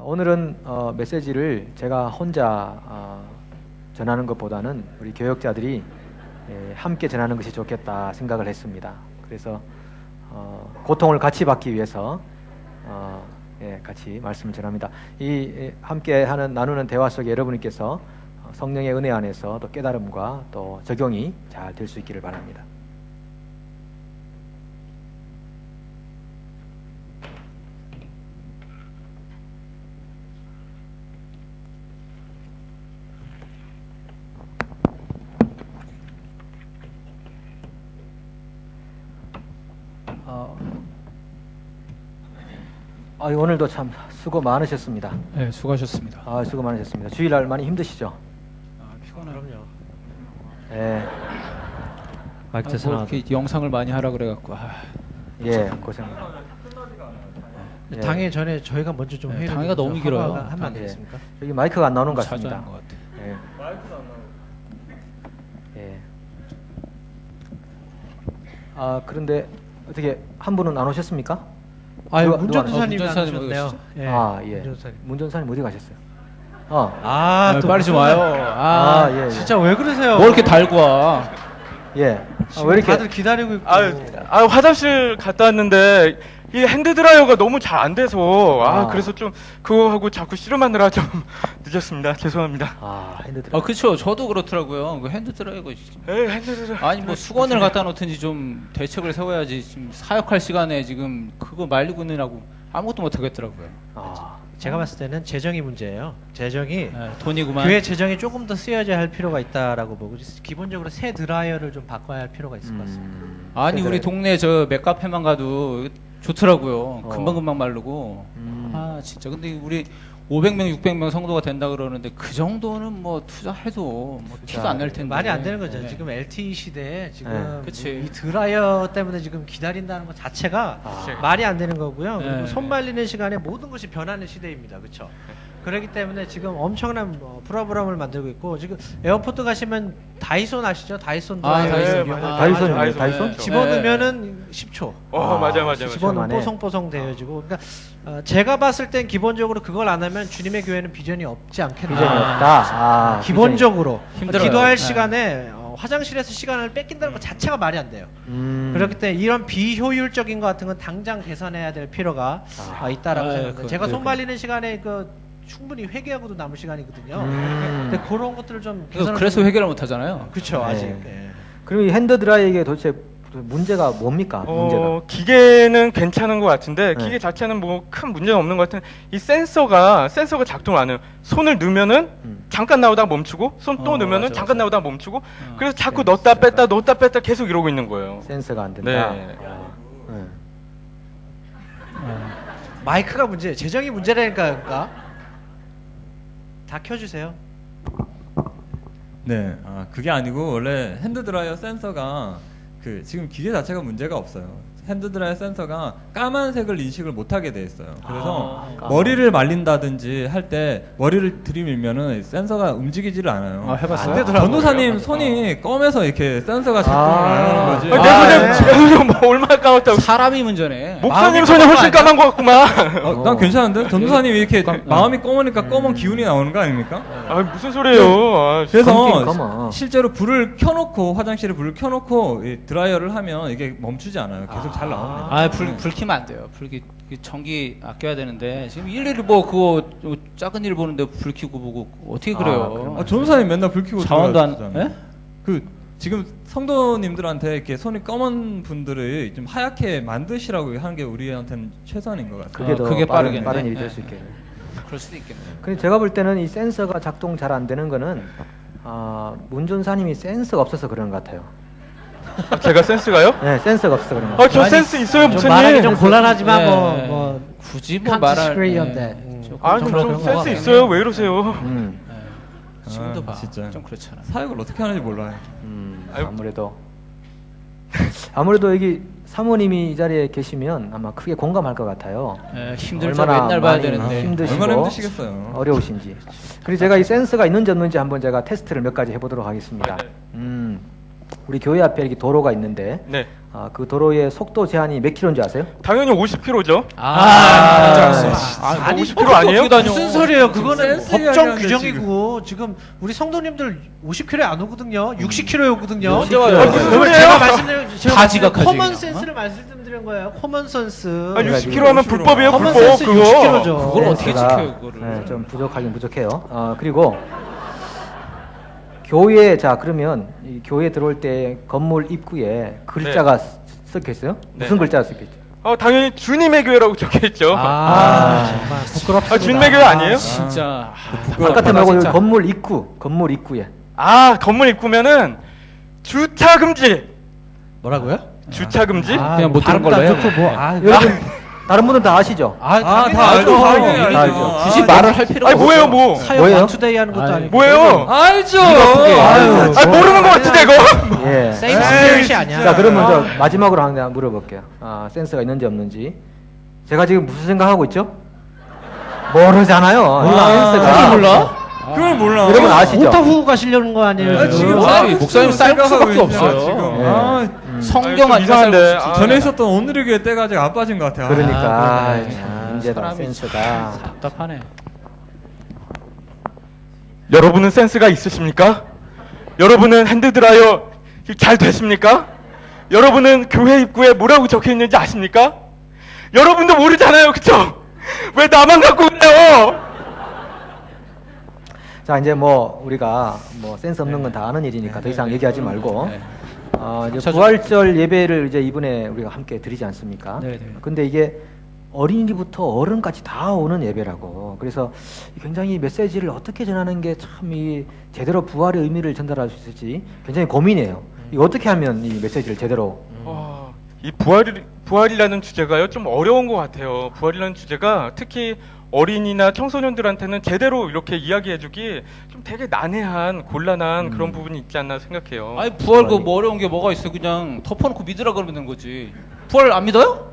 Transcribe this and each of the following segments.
오늘은 메시지를 제가 혼자 전하는 것보다는 우리 교역자들이 함께 전하는 것이 좋겠다 생각을 했습니다. 그래서 고통을 같이 받기 위해서 같이 말씀을 전합니다. 이 함께 나누는 대화 속에 여러분께서 성령의 은혜 안에서 또 깨달음과 또 적용이 잘 될 수 있기를 바랍니다. 오늘도 참 수고 많으셨습니다. 네, 수고하셨습니다. 수고 많으셨습니다. 주일날 많이 힘드시죠? 피곤하요. 네. 마이크 이렇게 영상을 많이 하라 그래갖고. 고생. 당회 전에 저희가 먼저 좀 회의를 당회가 너무 길어요. 하면 안 되겠습니까? 여기 마이크가 안 나오는 것 자주 같습니다. 하는 것 같아요. 마이크가 안 나오고. 그런데 어떻게 한 분은 안 오셨습니까? 문전사님이 안 문전사님 오셨네요. 문전사님 어디 가셨어요? 또 빨리 좀 와요. 진짜 왜 그러세요? 뭐 이렇게 달고 와? 왜 이렇게 다들 기다리고 있고. 화장실 갔다 왔는데 이 핸드드라이어가 너무 잘 안 돼서 그래서 좀 그거 하고 자꾸 씨름하느라 좀 늦었습니다. 죄송합니다. 핸드드라이어. 그렇죠. 저도 그렇더라고요. 그 핸드드라이어가 핸드드라이어. 아니 뭐 수건을 갖다 놓든지 좀 대책을 세워야지. 지금 사역할 시간에 지금 그거 말리고 있느라고 아무것도 못 하겠더라고요. 제가 봤을 때는 재정이 문제예요. 재정이 돈이구만. 교회 재정이 조금 더 쓰여져야 할 필요가 있다라고 보고 기본적으로 새 드라이어를 좀 바꿔야 할 필요가 있을 것 같습니다. 아니 우리 동네 저 맥카페만 가도 좋더라고요. 금방금방 마르고. 진짜 근데 우리 500명 600명 성도가 된다 그러는데 그 정도는 뭐 투자해도 뭐 티도 안 날 텐데 말이 안 되는 거죠. 지금 LTE 시대에 지금 그치. 이 드라이어 때문에 지금 기다린다는 것 자체가 말이 안 되는 거고요. 그리고 손 말리는 시간에 모든 것이 변하는 시대입니다. 그렇죠? 그렇기 때문에 지금 엄청난 프로그램을 만들고 있고 지금 에어포트 가시면 다이손 아시죠? 다이손 드라이어. 다이손? 집어넣으면은 10초. 맞아. 집어넣으면 뽀송뽀송 되어지고. 그러니까 제가 봤을 땐 기본적으로 그걸 안 하면 주님의 교회는 비전이 없지 않겠나. 비전이 없다. 기본적으로 힘들어요. 기도할 시간에 화장실에서 시간을 뺏긴다는 것 자체가 말이 안 돼요. 그렇기 때문에 이런 비효율적인 것 같은 건 당장 개선해야 될 필요가 있다라고 생각합니다. 제가 손 말리는 시간에 충분히 회개하고도 남을 시간이거든요. 근데 그런 것들을 좀 그래서 회개를 못 하잖아요. 그렇죠. 아직. 그럼 이 핸드드라이어에 도대체 문제가 뭡니까? 문제가. 기계는 괜찮은 것 같은데 기계 자체는 뭐 큰 문제는 없는 것 같은 이 센서가 작동을 안 해요. 손을 넣으면은 잠깐 나오다 멈추고 손 또 넣으면은 잠깐 나오다 멈추고 그래서 자꾸 넣었다 뺐다 계속 이러고 있는 거예요. 센서가 안 된다. 마이크가 문제예요. 재정이 문제라니까. 다 켜주세요. 네, 그게 아니고 원래 핸드드라이어 센서가 지금 기계 자체가 문제가 없어요. 핸드드라이어 센서가 까만색을 인식을 못하게 돼 있어요. 그래서 머리를 말린다든지 할 때 머리를 들이밀면은 센서가 움직이지를 않아요. 해봤어요? 전도사님 손이 검해서 이렇게 센서가 작동을 안 하는 거지. 내 손이 뭐 얼마나 까맣다고. 사람이 문제네. 목사님 손이 훨씬 까만 것 같구만. 난 괜찮은데? 전도사님이 이렇게 마음이 검으니까 검은 기운이 나오는 거 아닙니까? 무슨 소리예요. 그래서 실제로 불을 켜놓고 화장실에 불을 켜놓고 이 드라이어를 하면 이게 멈추지 않아요. 계속 잘 나옵니다. 불 켜면 안 돼요. 전기 아껴야 되는데 지금 일일이 뭐 그거 작은 일 보는데 불 켜고 보고 어떻게 그래요? 전도사님 맨날 불 켜고 자원도 안. 지금 성도님들한테 이렇게 손이 검은 분들을 좀 하얗게 만드시라고 하는 게 우리한테는 최선인 것 같아요. 그게 더 빠르겠네. 빠른 일이 될 수 있겠네요. 그럴 수도 있겠네요. 근데 제가 볼 때는 이 센서가 작동 잘 안 되는 거는 문전사님이 센스가 없어서 그런 것 같아요. 제가 센스가요? 네, 센스가 없어서 그런 것 같아요. 저 센스 있어요, 좀 목사님. 말하기 좀 곤란하지만 굳이 뭐 말할. 좀 센스 있어요. 왜 이러세요? 지금도 봐. 진짜. 좀 그렇잖아. 사역을 어떻게 하는지 몰라요. 아무래도 여기 사모님이 이 자리에 계시면 아마 크게 공감할 것 같아요. 힘들죠. 얼마나 맨날 봐야 많이 되는데. 힘드시고 얼마나 힘드시겠어요. 어려우신지. 그래서 제가 이 센스가 있는지 없는지 한번 제가 테스트를 몇 가지 해보도록 하겠습니다. 우리 교회 앞에 이렇게 도로가 있는데 네. 그 도로의 속도 제한이 몇 킬로인지 아세요? 당연히 50km죠. 아니 50km 아니에요? 무슨 소리예요? 그거는 센스 법정 이야기하는데, 규정이고 지금 우리 성도님들 50km에 안 오거든요. 60km에 오거든요. 언제 와요? 무슨 소리예요? 제가 말씀드린 다 지각하지, 코먼 그냥. 센스를 말씀드린 거예요. 코먼 센스. 아, 60km 하면 불법이에요, 코먼 불법. 센스 그거. 60km죠. 그걸 어떻게 센스가, 지켜요, 그거를? 네, 좀 부족하긴 부족해요. 그리고 교회 자 그러면 이 교회 들어올 때 건물 입구에 글자가 적혀 있어요? 네. 무슨 글자가 적혀 있죠? 당연히 주님의 교회라고 적혀있죠. 정말 부끄럽습니다. 주님의 교회 아니에요? 진짜 바깥에 말고 여기 진짜. 건물 입구에. 건물 입구면은 주차 금지. 뭐라고요? 주차 금지? 그냥 못 들은 걸로 해. 여러분 다른 분들 다 아시죠? 다 알죠. 당연히 알죠. 알죠. 굳이 말을 할 필요가 아니 뭐예요, 없어. 뭐? 사역 뭐예요? 원투데이 하는 것도 아니고. 뭐예요? 알죠. 모르는 것 같은데 이거. 예. 세임 스피릿이 아니야. 자 그럼 먼저 마지막으로 하나 물어볼게요. 센스가 있는지 없는지. 제가 지금 무슨 생각하고 있죠? 모르잖아요. 센스가. 몰라? 그걸 몰라. 여러분 아시죠? 오타후 가시려는 거 아니에요? 지금 목사님 쌀 수밖에 없어요. 예. 성경 좀 이상한데. 아니면 전에 있었던 오늘의 교회 때가 아직 안 빠진 것 같아요. 그러니까 그러네. 문제다 사람이 센스가. 답답하네. 여러분은 센스가 있으십니까? 여러분은 핸드드라이어 잘 되십니까? 여러분은 교회 입구에 뭐라고 적혀 있는지 아십니까? 여러분도 모르잖아요, 그쵸? 왜 나만 갖고 그래요? 자 이제 뭐 우리가 뭐 센스 없는 건 다 아는 일이니까 더 이상 얘기하지 말고 네. 이제 부활절 예배를 이제 이번에 우리가 함께 드리지 않습니까? 네, 네. 근데 이게 어린이부터 어른까지 다 오는 예배라고. 그래서 굉장히 메시지를 어떻게 전하는 게 참 이 제대로 부활의 의미를 전달할 수 있을지 굉장히 고민이에요. 이거 어떻게 하면 이 메시지를 제대로 이 부활이라는 주제가요 좀 어려운 것 같아요. 부활이라는 주제가 특히 어린이나 청소년들한테는 제대로 이렇게 이야기해주기 좀 되게 난해한 곤란한 그런 부분이 있지 않나 생각해요. 아니 부활 뭐 어려운 게 뭐가 있어? 그냥 덮어놓고 믿으라 그러면 되는 거지. 부활 안 믿어요?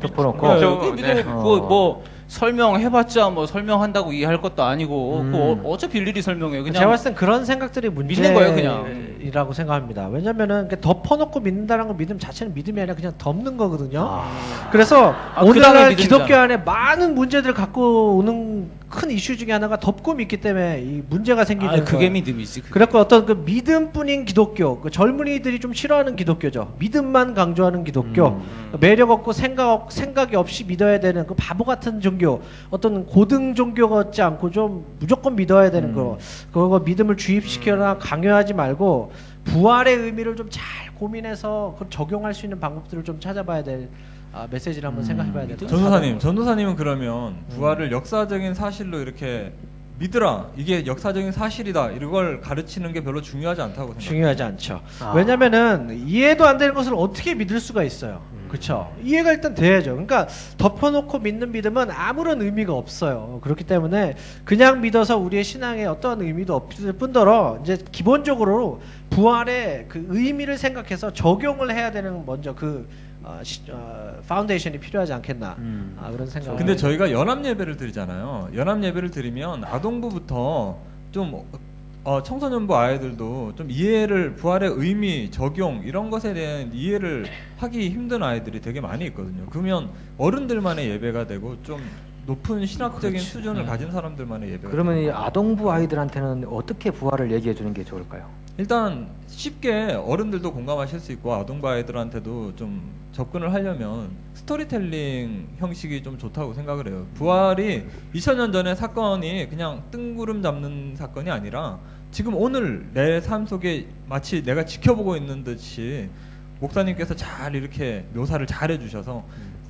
덮어놓고 그렇죠. 네, 믿어요. 네. 뭐 설명해봤자 뭐 설명한다고 이해할 것도 아니고 그거 어차피 일일이 설명해요. 그냥 제가 봤을 땐 그런 생각들이 믿는 거예요, 그냥. 문제라고 생각합니다. 왜냐면은 덮어놓고 믿는다는 건 믿음 자체는 믿음이 아니라 그냥 덮는 거거든요. 그래서 그다음에 오늘날 믿음이잖아. 기독교 안에 많은 문제들을 갖고 오는 큰 이슈 중에 하나가 덮고 믿기 때문에 이 문제가 생기는 그게 거예요. 믿음이지. 그게. 그래서 어떤 그 믿음뿐인 기독교, 그 젊은이들이 좀 싫어하는 기독교죠. 믿음만 강조하는 기독교, 매력 없고 생각이 없이 믿어야 되는 그 바보 같은 종교, 어떤 고등 종교 같지 않고 좀 무조건 믿어야 되는 거, 그거 믿음을 주입시켜나 강요하지 말고 부활의 의미를 좀 잘 고민해서 그걸 적용할 수 있는 방법들을 좀 찾아봐야 될 메시지를 한번 생각해봐야 될 것 같아요. 전도사님은 그러면 부활을 역사적인 사실로 이렇게 믿으라, 이게 역사적인 사실이다, 이걸 가르치는 게 별로 중요하지 않다고 생각해요. 중요하지 않죠. 왜냐면은 이해도 안 되는 것을 어떻게 믿을 수가 있어요. 그렇죠. 이해가 일단 돼야죠. 그러니까 덮어놓고 믿는 믿음은 아무런 의미가 없어요. 그렇기 때문에 그냥 믿어서 우리의 신앙에 어떠한 의미도 없을 뿐더러 이제 기본적으로 부활의 그 의미를 생각해서 적용을 해야 되는 먼저 그 파운데이션이 필요하지 않겠나 그런 생각. 근데 저희가 연합 예배를 드리잖아요. 연합 예배를 드리면 아동부부터 좀 청소년부 아이들도 좀 이해를, 부활의 의미, 적용 이런 것에 대한 이해를 하기 힘든 아이들이 되게 많이 있거든요. 그러면 어른들만의 예배가 되고 좀 높은 신학적인 수준을 가진 사람들만의 예배가 그러면 이 되는 아동부 아이들한테는 어떻게 부활을 얘기해 주는 게 좋을까요? 일단 쉽게 어른들도 공감하실 수 있고 아동부 아이들한테도 좀 접근을 하려면 스토리텔링 형식이 좀 좋다고 생각을 해요. 부활이 2000년 전의 사건이 그냥 뜬구름 잡는 사건이 아니라 지금 오늘 내 삶 속에 마치 내가 지켜보고 있는 듯이 목사님께서 잘 이렇게 묘사를 잘 해주셔서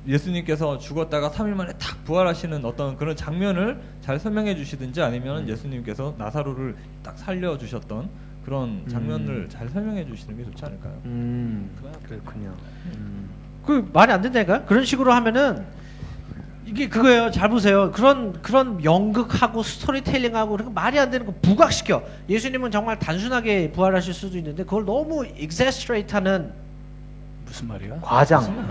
예수님께서 죽었다가 3일 만에 탁 부활하시는 어떤 그런 장면을 잘 설명해 주시든지 아니면 예수님께서 나사로를 딱 살려주셨던 그런 장면을 잘 설명해 주시는 게 좋지 않을까요? 그렇군요. 그 말이 안 된다니까요? 그런 식으로 하면은 이게 그거예요. 잘 보세요. 그런 연극하고 스토리텔링하고 그런 거 말이 안 되는 거 부각시켜. 예수님은 정말 단순하게 부활하실 수도 있는데 그걸 너무 exaggerate하는 무슨 말이야? 과장.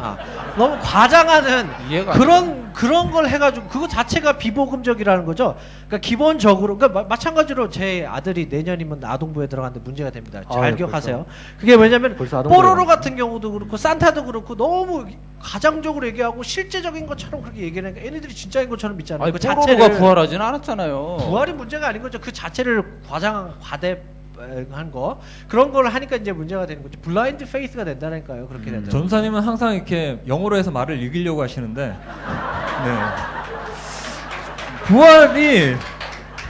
너무 과장하는 이해가 안 그런 걸 해가지고 그거 자체가 비보금적이라는 거죠. 그러니까 기본적으로 그러니까 마찬가지로 제 아들이 내년이면 아동부에 들어가는데 문제가 됩니다. 잘 네, 기억하세요. 그게 뭐냐면 벌써 아동부에 뽀로로 들어가네. 같은 경우도 그렇고 산타도 그렇고 너무 가장적으로 얘기하고 실제적인 것처럼 그렇게 얘기하니까 얘네들이 진짜인 것처럼 믿잖아요. 아니 그 뽀로로가 자체를 부활하지는 않았잖아요. 부활이 문제가 아닌 거죠. 그 자체를 과대한 거 그런 걸 하니까 이제 문제가 되는 거죠. 블라인드 페이스가 된다니까요. 그렇게 된다. 전사님은 항상 이렇게 영어로 해서 말을 이기려고 하시는데 네.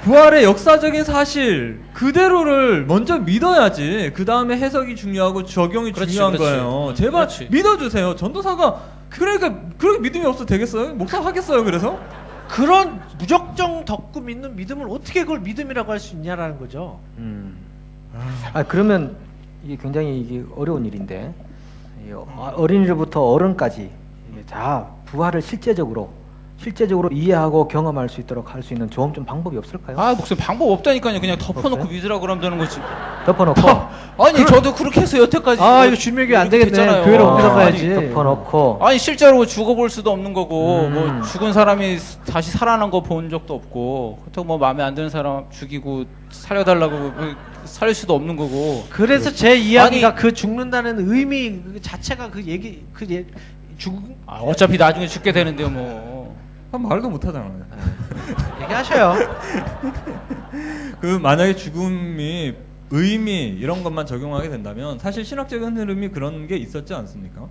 부활의 역사적인 사실 그대로를 먼저 믿어야지 그 다음에 해석이 중요하고 적용이 그렇지, 중요한 그렇지. 거예요. 제발 그렇지. 믿어주세요. 전도사가 그러니까 그렇게 믿음이 없어도 되겠어요? 목사 하겠어요? 그래서? 그런 무적정 덕구 믿는 믿음을 어떻게 그걸 믿음이라고 할 수 있냐라는 거죠. 그러면 이게 굉장히 이게 어려운 일인데 어린이로부터 어른까지 자 부활을 실제적으로 이해하고 경험할 수 있도록 할 수 있는 좋은 좀 방법이 없을까요? 무슨 방법 없다니까요. 그냥 덮어놓고 없어요? 믿으라고 그러면 되는 거지. 덮어놓고 아니 저도 그렇게 해서 여태까지 이거 준비가 안 되겠네. 됐잖아요. 교회로 아, 옮겨가야지. 덮어놓고 아니 실제로 죽어볼 수도 없는 거고 뭐 죽은 사람이 다시 살아난 거 본 적도 없고 그렇다고 뭐 마음에 안 드는 사람 죽이고 살려달라고 뭐 살릴 수도 없는 거고. 그래서 제 이야기가 아니, 그 죽는다는 의미 그 자체가 어차피 나중에 죽게 되는데요 뭐. 말도 못 하잖아요. 얘기하셔요. 그 만약에 죽음이 의미 이런 것만 적용하게 된다면 사실 신학적인 흐름이 그런 게 있었지 않습니까?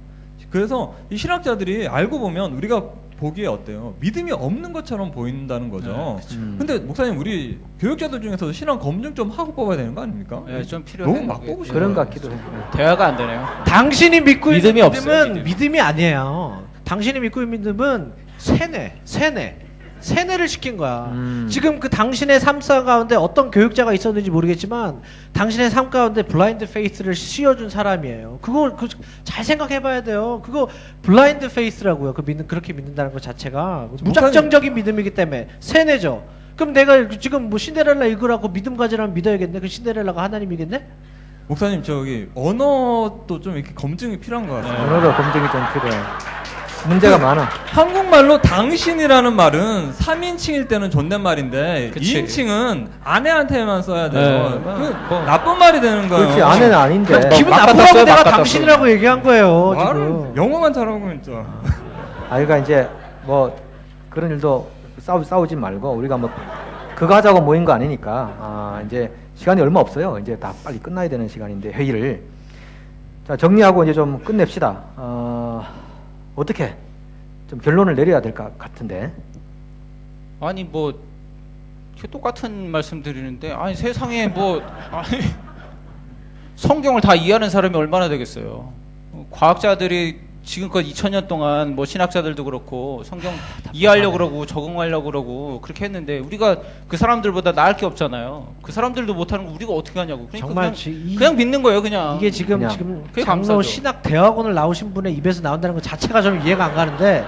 그래서 이 신학자들이 알고 보면 우리가 보기에 어때요? 믿음이 없는 것처럼 보인다는 거죠. 근데 목사님 우리 교육자들 중에서도 신앙 검증 좀 하고 뽑아야 되는 거 아닙니까? 네, 좀 필요해요. 너무 막 뽑으시는 그런 것 같기도 해요. 대화가 안 되네요. 당신이 믿고 있는 믿음이 없어요, 믿음은 믿음이 아니에요. 당신이 믿고 있는 믿음은 세뇌를 시킨 거야. 지금 그 당신의 삶 가운데 어떤 교육자가 있었는지 모르겠지만 당신의 삶 가운데 블라인드 페이스를 씌워준 사람이에요. 그거 잘 생각해봐야 돼요. 그거 블라인드 페이스라고요. 그렇게 믿는다는 것 자체가 무작정적인 믿음이기 때문에 세뇌죠. 그럼 내가 지금 뭐 신데렐라 읽으라고 믿음 가지라면 믿어야겠네. 그 신데렐라가 하나님이겠네? 목사님 저기 언어도 좀 이렇게 검증이 필요한 것 같아요. 언어로 검증이 좀 필요해. 문제가 많아. 한국말로 당신이라는 말은 3인칭일 때는 존댓말인데 그치. 2인칭은 아내한테만 써야 돼요. 네. 그 나쁜 말이 되는 거예요. 그렇지 아내는 아닌데. 기분 막 나쁘다고 갖다 써요, 내가 막 갖다 당신이라고 얘기한 거예요. 말을 지금. 영어만 잘하고 진짜. 그러니까 이제 뭐 그런 일도 싸우지 말고 우리가 뭐 그거 하자고 모인 거 아니니까 이제 시간이 얼마 없어요. 이제 다 빨리 끝나야 되는 시간인데 회의를 자 정리하고 이제 좀 끝냅시다. 어떻게 좀 결론을 내려야 될 것 같은데. 아니 뭐 똑같은 말씀 드리는데 아니 세상에 뭐 아니 성경을 다 이해하는 사람이 얼마나 되겠어요. 과학자들이 지금껏 2000년 동안 뭐 신학자들도 그렇고 성경 이해하려고 그러고 적응하려고 그러고 그렇게 했는데 우리가 그 사람들보다 나을 게 없잖아요. 그 사람들도 못하는 거 우리가 어떻게 하냐고. 그러니까 정말 그냥 믿는 거예요 그냥. 이게 지금 그게 장로 감사하죠. 신학 대학원을 나오신 분의 입에서 나온다는 것 자체가 좀 이해가 안 가는데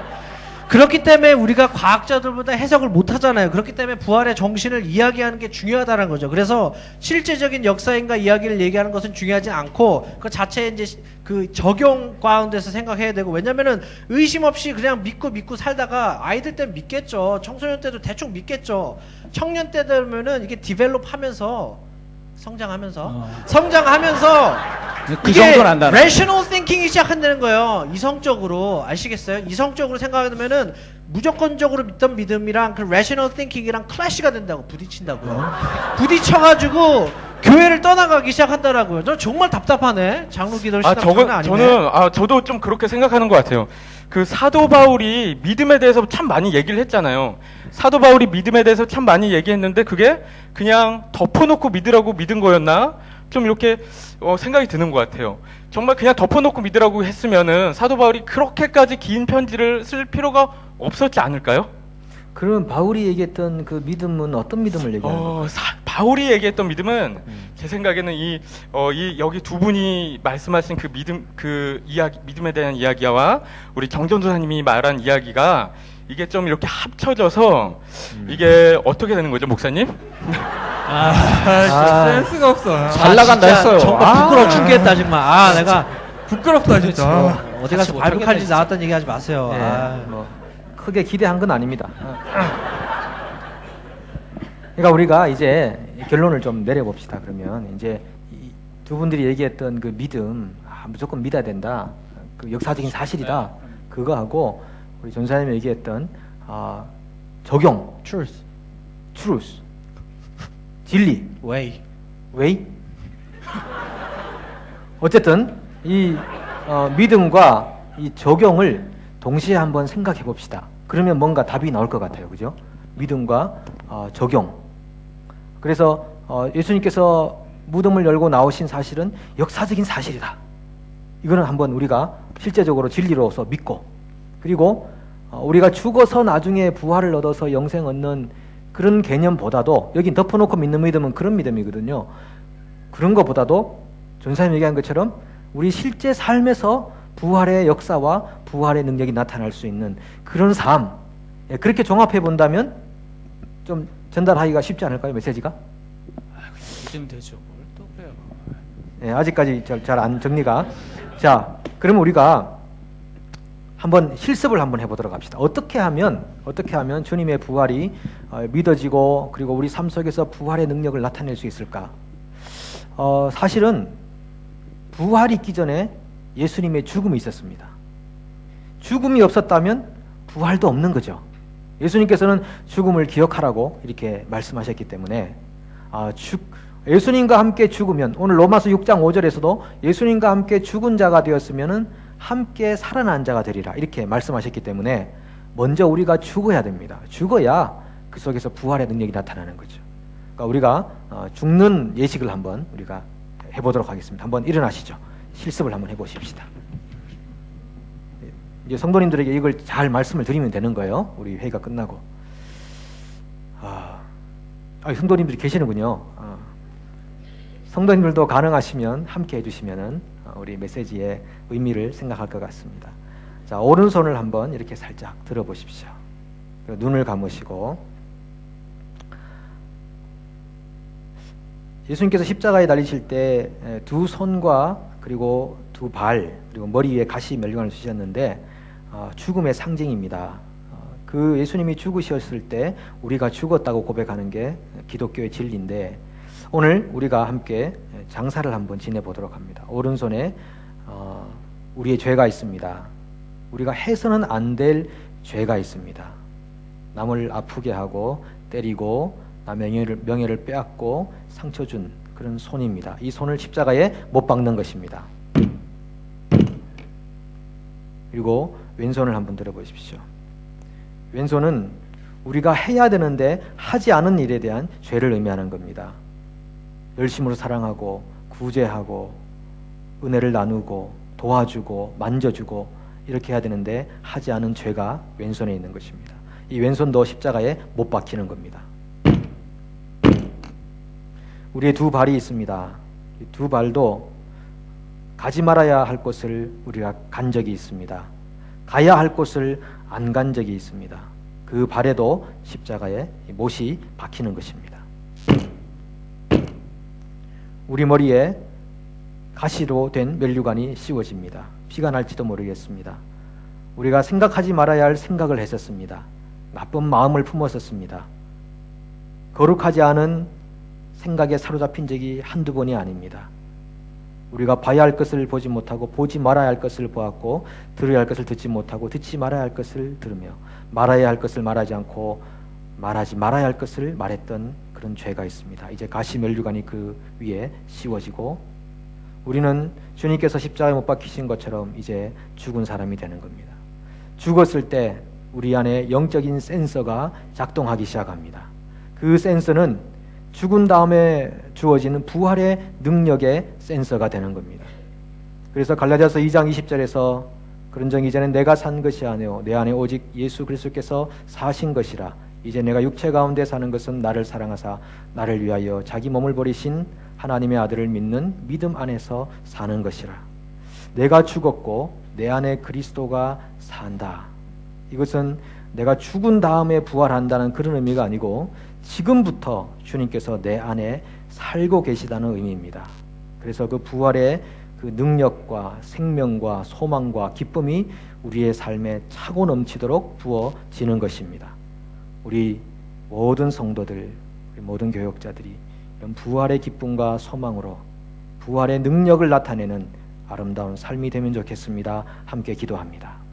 그렇기 때문에 우리가 과학자들보다 해석을 못 하잖아요. 그렇기 때문에 부활의 정신을 이야기하는 게 중요하다는 거죠. 그래서 실제적인 역사인가 이야기를 얘기하는 것은 중요하지 않고 그 자체에 이제 그 적용 가운데서 생각해야 되고 왜냐면은 의심 없이 그냥 믿고 살다가 아이들 때는 믿겠죠. 청소년 때도 대충 믿겠죠. 청년 때 되면은 이게 디벨롭 하면서 성장하면서 그 이게 정도는 안다. rational thinking이 시작한다는 거예요. 이성적으로 아시겠어요? 이성적으로 생각하면은 무조건적으로 믿던 믿음이랑 그 rational thinking이랑 클래시가 된다고 부딪힌다고요. 부딪혀가지고 교회를 떠나가기 시작한다라고요. 저 정말 답답하네. 장로 기도 신학 장난 아니네. 저도 좀 그렇게 생각하는 것 같아요. 그 사도 바울이 믿음에 대해서 참 많이 얘기를 했잖아요. 사도 바울이 믿음에 대해서 참 많이 얘기했는데 그게 그냥 덮어놓고 믿으라고 믿은 거였나? 좀 이렇게 생각이 드는 것 같아요. 정말 그냥 덮어놓고 믿으라고 했으면은 사도 바울이 그렇게까지 긴 편지를 쓸 필요가 없었지 않을까요? 그러면 바울이 얘기했던 그 믿음은 어떤 믿음을 얘기하는 거예요? 바울이 얘기했던 믿음은 제 생각에는 여기 두 분이 말씀하신 그 믿음에 대한 이야기와 우리 정전도사님이 말한 이야기가 이게 좀 이렇게 합쳐져서 이게 어떻게 되는 거죠, 목사님? 센스가 없어. 잘 나간다 진짜 했어요. 정말 부끄러워 죽겠다 정말. 내가 부끄럽다 진짜. 어디 가서 못하겠네, 발북한지 진짜. 나왔다는 얘기 하지 마세요. 예, 아. 뭐 크게 기대한 건 아닙니다. 그러니까 우리가 이제 결론을 좀 내려봅시다. 그러면 이제 두 분들이 얘기했던 그 믿음, 무조건 믿어야 된다. 그 역사적인 사실이다. 그거하고 우리 전사님이 얘기했던 적용, truth, truth, 진리, way. 왜? 어쨌든 이 믿음과 이 적용을 동시에 한번 생각해 봅시다. 그러면 뭔가 답이 나올 것 같아요. 그죠? 믿음과 적용. 그래서 예수님께서 무덤을 열고 나오신 사실은 역사적인 사실이다. 이거는 한번 우리가 실제적으로 진리로서 믿고, 그리고 우리가 죽어서 나중에 부활을 얻어서 영생 얻는 그런 개념보다도, 여긴 덮어놓고 믿는 믿음은 그런 믿음이거든요. 그런 것보다도 전사님 얘기한 것처럼 우리 실제 삶에서 부활의 역사와 부활의 능력이 나타날 수 있는 그런 삶, 그렇게 종합해 본다면 좀 전달하기가 쉽지 않을까요? 메시지가? 믿으면 되죠. 뭘 또 그래요. 예, 아직까지 잘 안 정리가. 자, 그러면 우리가 한번 실습을 한번 해보도록 합시다. 어떻게 하면 주님의 부활이 믿어지고, 그리고 우리 삶 속에서 부활의 능력을 나타낼 수 있을까? 사실은 부활이 있기 전에 예수님의 죽음이 있었습니다. 죽음이 없었다면 부활도 없는 거죠. 예수님께서는 죽음을 기억하라고 이렇게 말씀하셨기 때문에 예수님과 함께 죽으면, 오늘 로마서 6장 5절에서도 예수님과 함께 죽은 자가 되었으면은 함께 살아난 자가 되리라 이렇게 말씀하셨기 때문에 먼저 우리가 죽어야 됩니다. 죽어야 그 속에서 부활의 능력이 나타나는 거죠. 그러니까 우리가 죽는 예식을 한번 우리가 해보도록 하겠습니다. 한번 일어나시죠. 실습을 한번 해보십시다. 이제 성도님들에게 이걸 잘 말씀을 드리면 되는 거예요. 우리 회의가 끝나고. 성도님들이 계시는군요. 성도님들도 가능하시면 함께 해주시면은 우리 메시지의 의미를 생각할 것 같습니다. 자, 오른손을 한번 이렇게 살짝 들어보십시오. 눈을 감으시고, 예수님께서 십자가에 달리실 때 두 손과 그리고 두 발, 그리고 머리 위에 가시 멸류관을 주셨는데 죽음의 상징입니다. 그 예수님이 죽으셨을 때 우리가 죽었다고 고백하는 게 기독교의 진리인데, 오늘 우리가 함께 장사를 한번 지내보도록 합니다. 오른손에 우리의 죄가 있습니다. 우리가 해서는 안 될 죄가 있습니다. 남을 아프게 하고 때리고 남의 명예를 빼앗고 상처 준 그런 손입니다. 이 손을 십자가에 못 박는 것입니다. 그리고 왼손을 한번 들어보십시오. 왼손은 우리가 해야 되는데 하지 않은 일에 대한 죄를 의미하는 겁니다. 열심으로 사랑하고 구제하고 은혜를 나누고 도와주고 만져주고 이렇게 해야 되는데 하지 않은 죄가 왼손에 있는 것입니다. 이 왼손도 십자가에 못 박히는 겁니다. 우리의 두 발이 있습니다. 이 두 발도 가지 말아야 할 곳을 우리가 간 적이 있습니다. 가야 할 곳을 안 간 적이 있습니다. 그 발에도 십자가에 못이 박히는 것입니다. 우리 머리에 가시로 된 멸류관이 씌워집니다. 피가 날지도 모르겠습니다. 우리가 생각하지 말아야 할 생각을 했었습니다. 나쁜 마음을 품었었습니다. 거룩하지 않은 생각에 사로잡힌 적이 한두 번이 아닙니다. 우리가 봐야 할 것을 보지 못하고 보지 말아야 할 것을 보았고 들어야 할 것을 듣지 못하고 듣지 말아야 할 것을 들으며 말아야 할 것을 말하지 않고 말하지 말아야 할 것을 말했던 그런 죄가 있습니다. 이제 가시 멸류관이 그 위에 씌워지고 우리는 주님께서 십자가에 못 박히신 것처럼 이제 죽은 사람이 되는 겁니다. 죽었을 때 우리 안에 영적인 센서가 작동하기 시작합니다. 그 센서는 죽은 다음에 주어지는 부활의 능력의 센서가 되는 겁니다. 그래서 갈라디아서 2장 20절에서 그런즉 이제는 내가 산 것이 아니요 내 안에 오직 예수 그리스도께서 사신 것이라. 이제 내가 육체 가운데 사는 것은 나를 사랑하사 나를 위하여 자기 몸을 버리신 하나님의 아들을 믿는 믿음 안에서 사는 것이라. 내가 죽었고 내 안에 그리스도가 산다. 이것은 내가 죽은 다음에 부활한다는 그런 의미가 아니고 지금부터 주님께서 내 안에 살고 계시다는 의미입니다. 그래서 그 부활의 그 그 능력과 생명과 소망과 기쁨이 우리의 삶에 차고 넘치도록 부어지는 것입니다. 우리 모든 성도들, 우리 모든 교역자들이 이런 부활의 기쁨과 소망으로 부활의 능력을 나타내는 아름다운 삶이 되면 좋겠습니다. 함께 기도합니다.